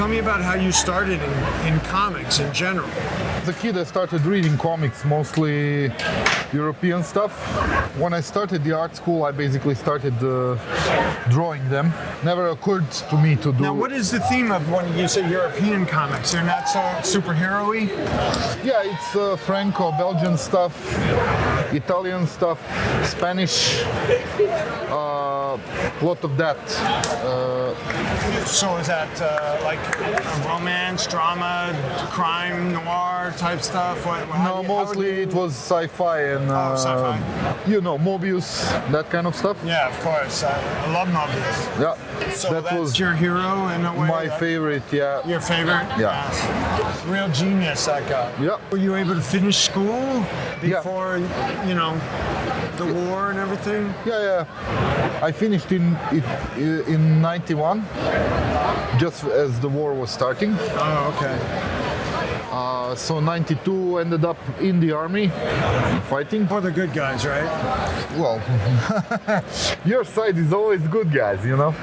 tell me about how you started in comics in general. As a kid, I started reading comics, mostly European stuff. When I started the art school, I basically started drawing them. Never occurred to me to do... Now, what is the theme of when you say European comics? They're not so superhero-y? Yeah, it's Franco-Belgian stuff, Italian stuff, Spanish, lot of that. So is that like romance, drama, crime, noir type stuff? No, mostly it was sci-fi and sci-fi. Mobius, that kind of stuff. Yeah, of course. I love Mobius. Yeah, so that was your hero in a way. My favorite. Yeah. Your favorite? Yeah. Real genius, that guy. Yeah. Were you able to finish school before the war and everything? Yeah. I finished in 91, just as the war was starting. Oh, okay. So 92 ended up in the army, fighting. For the good guys, right? Well, your side is always good guys, you know.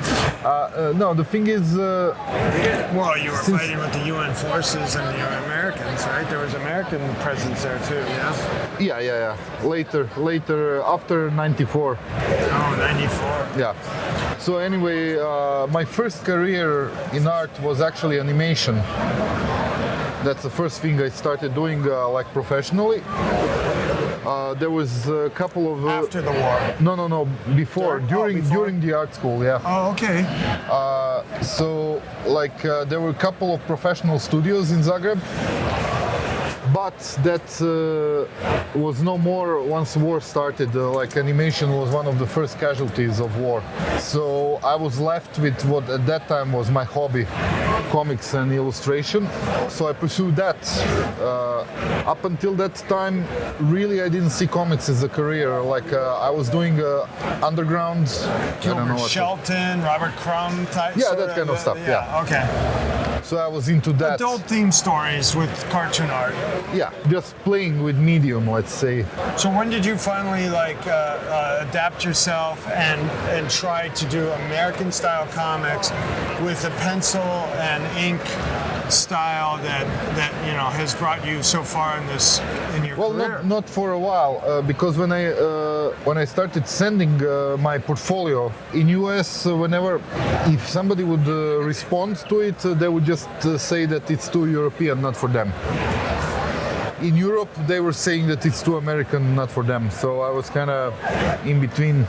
No, the thing is... well, you were fighting with the UN forces and the Americans, right? There was American presence there too, yeah? Yeah. Later, after 94. Oh, 94. Yeah. So anyway, my first career in art was actually animation. That's the first thing I started doing like professionally. There was a couple of... After the war? No, before. During the art school, yeah. Oh, okay. So, like, there were a couple of professional studios in Zagreb. But that was no more once war started. Like animation was one of the first casualties of war. So I was left with what at that time was my hobby, comics and illustration. So I pursued that. Up until that time, really I didn't see comics as a career. Like I was doing underground. Gilbert Shelton, Robert Crumb type. Yeah, that kind of stuff. Yeah. Okay. So I was into that. Adult theme stories with cartoon art. Yeah, just playing with medium, let's say. So when did you finally adapt yourself and try to do American style comics with a pencil and ink style that has brought you so far in your career? Well, not for a while, because when I started sending my portfolio in US, whenever if somebody would respond to it, they would just say that it's too European, not for them. In Europe, they were saying that it's too American, not for them. So I was kind of in between.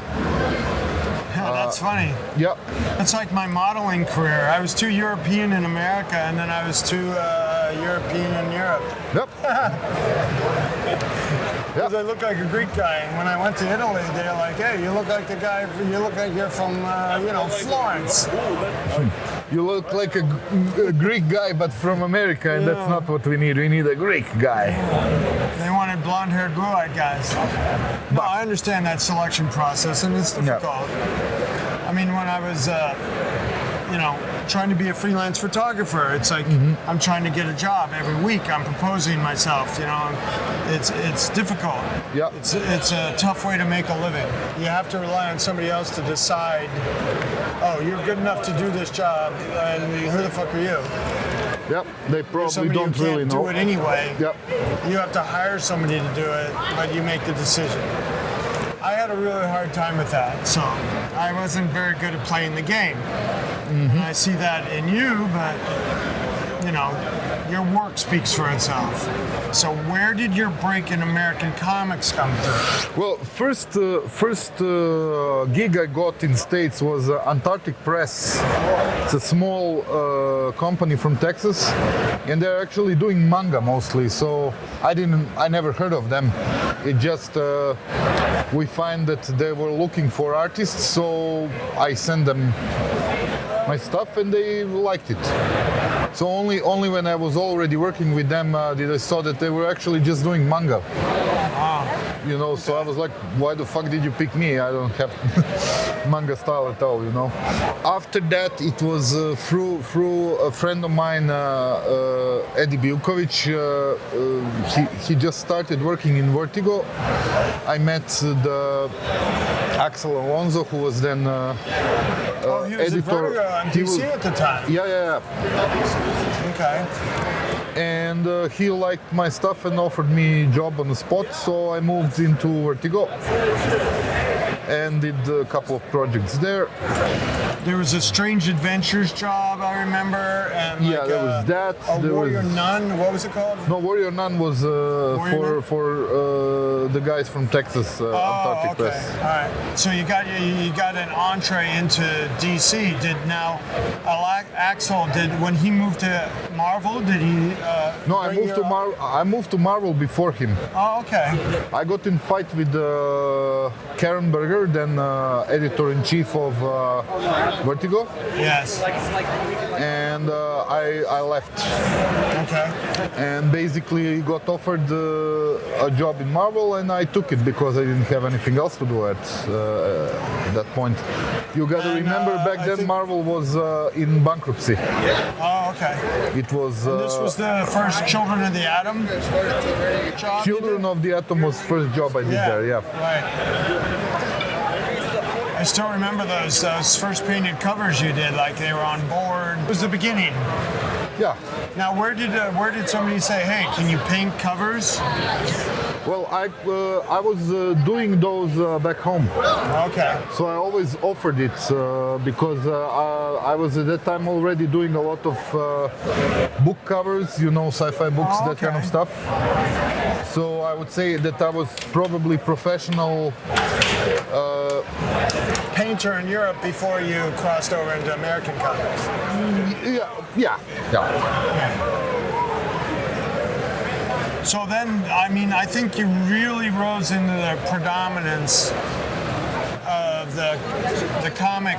That's funny. Yeah. It's like my modeling career. I was too European in America, and then I was too European in Europe. Yep. Because I look like a Greek guy, and when I went to Italy, they're like, "Hey, you look like the guy. You look like you're from, Florence." You look like a Greek guy, but from America, and that's not what we need. We need a Greek guy. They wanted blonde-haired, blue-eyed guys. No, I understand that selection process, and it's difficult. Yeah. I mean, when I was, trying to be a freelance photographer, it's like I'm trying to get a job every week. I'm proposing myself. It's difficult. Yeah. It's a tough way to make a living. You have to rely on somebody else to decide. Oh, you're good enough to do this job, and who the fuck are you? Yep, they probably somebody don't who can't really know. do it anyway. Yep. You have to hire somebody to do it, but you make the decision. I had a really hard time with that, so I wasn't very good at playing the game. And I see that in you, but your work speaks for itself. So where did your break in American comics come through? Well, first gig I got in States was Antarctic Press. It's a small company from Texas, and they're actually doing manga mostly. So I never heard of them. It just we find that they were looking for artists, so I sent them my stuff and they liked it. So only when I was already working with them did I saw that they were actually just doing manga. So I was like, why the fuck did you pick me? I don't have manga style at all, After that, it was through a friend of mine, Eddie Bilkovic. He just started working in Vertigo. I met the Axel Alonso, who was then he was editor. He was at the time. Yeah. Okay. And he liked my stuff and offered me a job on the spot, so I moved into Vertigo and did a couple of projects there. There was a Strange Adventures job, I remember, and Yeah, there was that. A There Warrior was- Nun. What was it called? No, Warrior Nun was Nun? for the guys from Texas, Antarctic okay. Press. All right. So you got an entree into DC. Did now Axel when he moved to Marvel? Did he? No, I bring moved to your- I moved to Marvel before him. Oh, okay. I got in fight with Karen Berger, then editor-in-chief of Vertigo, Yes. and I left. Okay. And basically got offered a job in Marvel, and I took it because I didn't have anything else to do at that point. You got to And, remember, back I then think- Marvel was in bankruptcy. Oh, okay. It was This was the first Children of the Atom job. you Children did? of the Atom was first job I did there. Yeah. Right. I still remember those first painted covers you did, like they were on board. It was the beginning. Yeah. Now, where did somebody say, "Hey, can you paint covers?" Well, I was doing those back home, Okay. so I always offered it because I was at that time already doing a lot of book covers, you know, sci-fi books, Oh, that kind of okay. stuff. So I would say that I was probably professional. Painter in Europe before you crossed over into American comics. Yeah. So then, I mean, I think you really rose into the predominance of the comic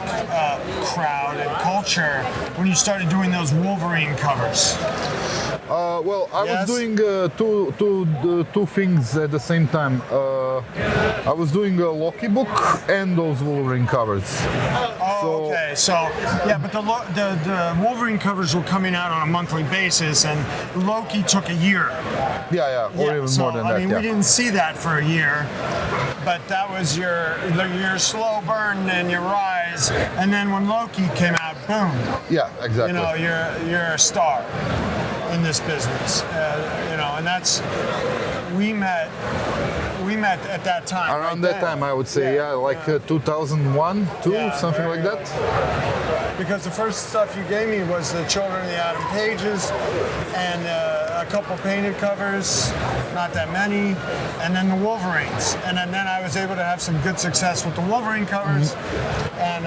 crowd and culture when you started doing those Wolverine covers. Well, I was Yes. doing two things at the same time. I was doing a Loki book and those Wolverine covers. Oh, So- okay. So, yeah, but the Wolverine covers were coming out on a monthly basis, and Loki took a year. Yeah, or even so, more than I that. mean, Yeah. we didn't see that for a year, but that was your slow burn and your rise, and then when Loki came out, boom, Yeah, exactly. you know, you're a star in this business, you know, and that's we met at that time. Around right that then. time, I would say, like 2001, 2, Yeah, something very like that. Because the first stuff you gave me was the Children of the Atom pages and a couple painted covers, not that many, and then the Wolverines. And then I was able to have some good success with the Wolverine covers. And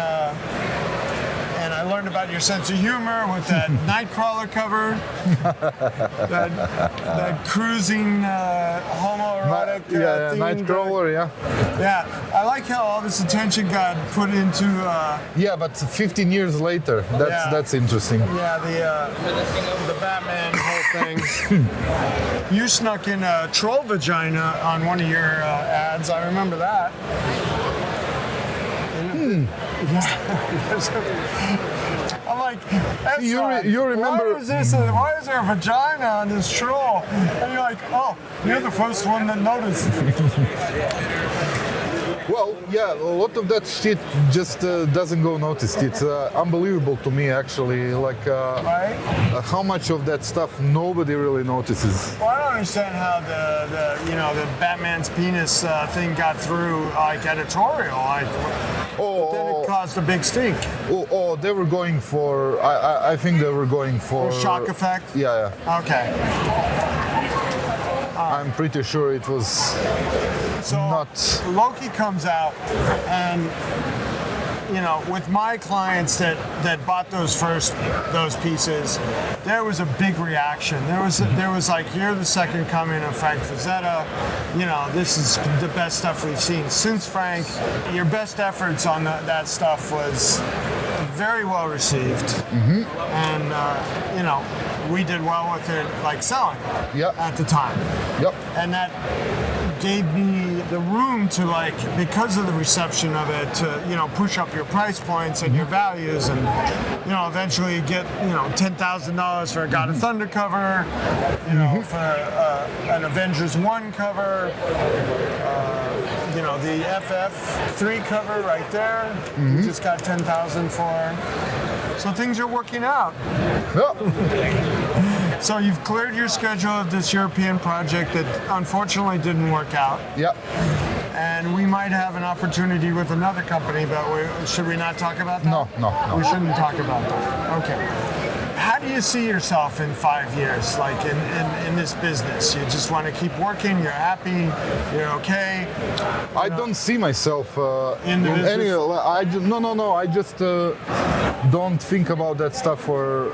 I learned about your sense of humor with that Nightcrawler cover, that cruising homoerotic themed, Nightcrawler, yeah. Yeah, I like how all this attention got put into Yeah, but 15 years later, Yeah. that's interesting. the Batman whole thing. You snuck in a troll vagina on one of your ads. I remember that. I'm like, You remember- why is this? Why is there a vagina on this troll? And you're like, oh, you're the first one that noticed. Well, yeah, a lot of that shit just doesn't go noticed. It's unbelievable to me, actually, like Right? how much of that stuff nobody really notices. Well, I don't understand how the Batman's penis thing got through like editorial. Like, then it caused a big stink. They were going for. I think they were going for Shock effect. Yeah, Okay. I'm pretty sure it was So not. Loki comes out, and you know, with my clients that bought those pieces, there was a big reaction. There was like, you're the second coming of Frank Frazetta. You know, this is the best stuff we've seen since Frank. Your best efforts on that stuff was very well received, and you know, we did well with it, like selling Yeah. at the time. Yep. And that gave me the room to, like, because of the reception of it, to, you know, push up your price points and your values, and, you know, eventually get, you know, $10,000 for a God of Thunder cover, you know, for an Avengers 1 cover, you know, the FF3 cover right there, we just got $10,000 for. So things are working out. Yeah. So you've cleared your schedule of this European project that unfortunately didn't work out. Yeah. And we might have an opportunity with another company, but should we not talk about that? No. We shouldn't talk about that. Okay. How do you see yourself in 5 years, like in this business? You just want to keep working, you're happy, you're okay? I don't see myself In the business? any. No. I just don't think about that stuff for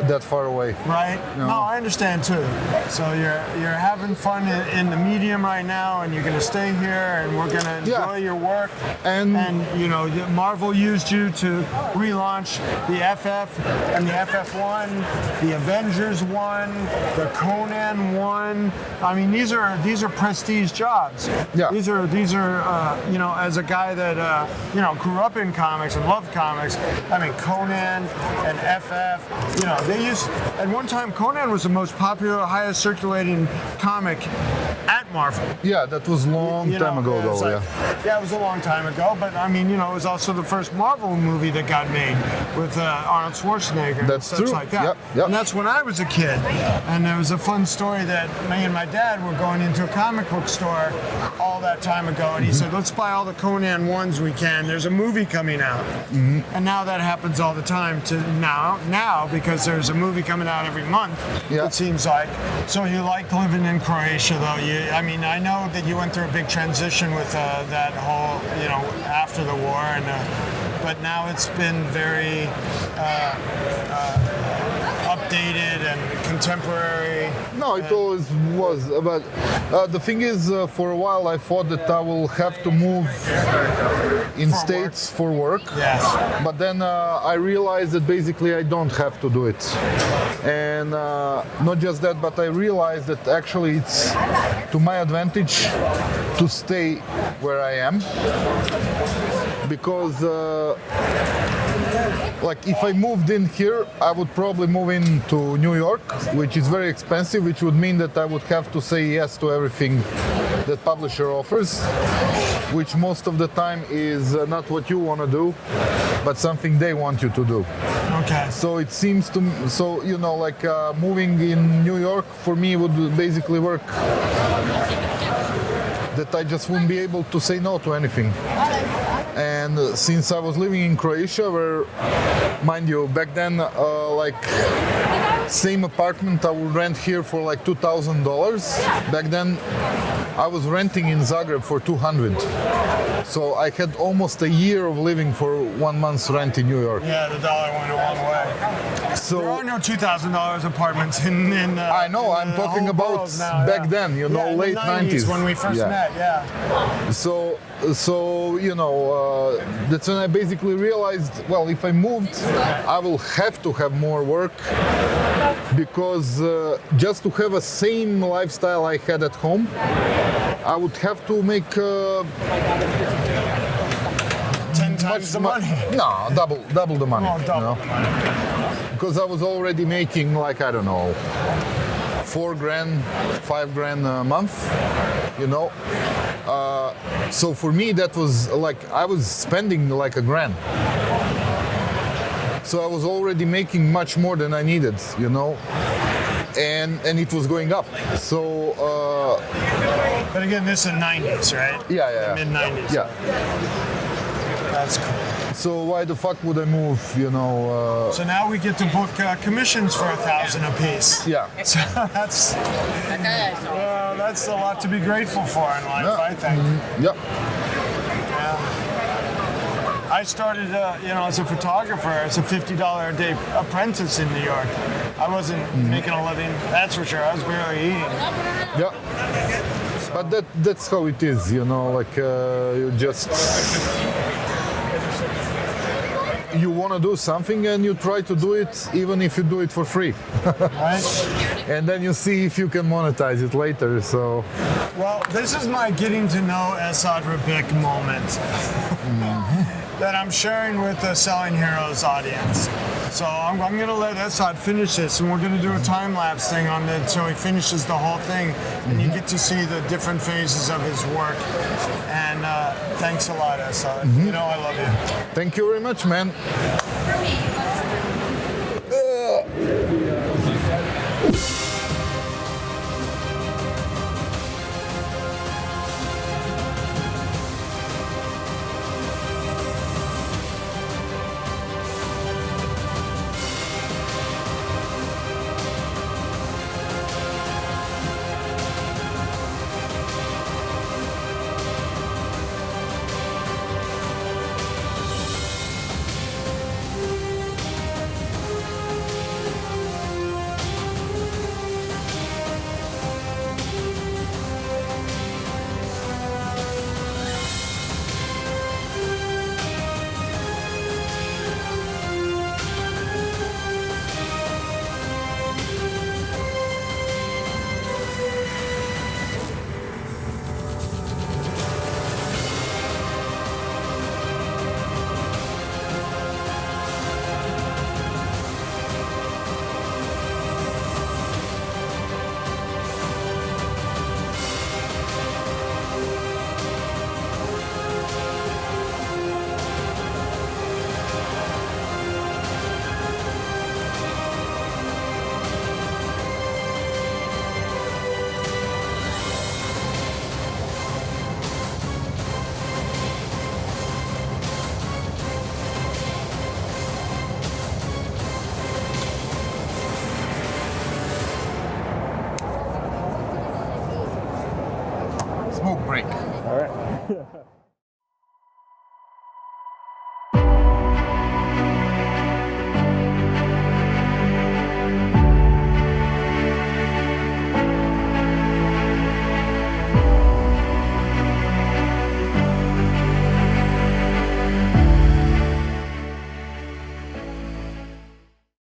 that far away. Right? No. No, I understand too. So you're having fun in the medium right now, and you're going to stay here, and we're going to enjoy your work. And you know, Marvel used you to relaunch the FF and the FF1, the Avengers 1, the Conan 1. I mean, these are prestige jobs. Yeah. These are you know, as a guy that you know, grew up in comics and loved comics. I mean, Conan and FF. You know, they used at one time Conan was the most popular, highest circulating comic at Marvel. yeah, that was long You time know, ago, it's though. like- Yeah. Yeah, it was a long time ago, but I mean, you know, it was also the first Marvel movie that got made with Arnold Schwarzenegger and That's such true. like that. Yep. And that's when I was a kid. And there was a fun story that me and my dad were going into a comic book store all that time ago, and he said, let's buy all the Conan ones we can. There's a movie coming out. And now that happens all the time to now because there's a movie coming out every month, Yeah. it seems like. So you like living in Croatia, though. I mean, I know that you went through a big transition with that whole, you know, after the war, and but now it's been very updated and contemporary. No, it always was. But the thing is, for a while, I thought that I will have to move in For States for work. Yes. But then I realized that basically I don't have to do it. And not just that, but I realized that actually it's to my advantage to stay where I am. Because like if I moved in here, I would probably move into New York, which is very expensive, which would mean that I would have to say yes to everything that publisher offers, which most of the time is not what you want to do, but something they want you to do. Okay. So it seems to, so you know, like moving in New York for me would basically work that I just wouldn't be able to say no to anything. And since I was living in Croatia, where, mind you, back then, like same apartment I would rent here for like $2,000. Back then, I was renting in Zagreb for 200. So I had almost a year of living for 1 month's rent in New York. Yeah, the dollar went a long way. There So are no $2,000 apartments in I know, in I'm the talking whole about world now, back yeah. then, you know, Yeah, in late the 90s. when we first Yeah. met. Yeah. So you know, that's when I basically realized, well, if I moved, I will have to have more work because just to have a same lifestyle I had at home, I would have to make 10 times the money. No, double the money. Oh, double you know? the money. Because I was already making like, I don't know, 4 grand, 5 grand a month, you know. So for me that was like, I was spending like $1,000. So I was already making much more than I needed, you know. And it was going up. So But again, this is the 90s, right? yeah. Mid 90s. Yeah. That's cool. So why the fuck would I move, you know? So now we get to book commissions for $1,000 a piece. Yeah. So that's a lot to be grateful for in life, Yeah. I think. Yeah. Yeah. I started, you know, as a photographer, as a $50 a day apprentice in New York. I wasn't making a living, that's for sure. I was barely eating. Yeah. But that's how it is, you know, like you just you want to do something and you try to do it even if you do it for free. Right? And then you see if you can monetize it later. So Well, this is my getting to know Esad Ribić moment that I'm sharing with the Selling Heroes audience. So I'm going to let Esad finish this, and we're going to do a time-lapse thing on it so he finishes the whole thing, and you get to see the different phases of his work. And thanks a lot, Esad. You know I love you. thank you very much, man.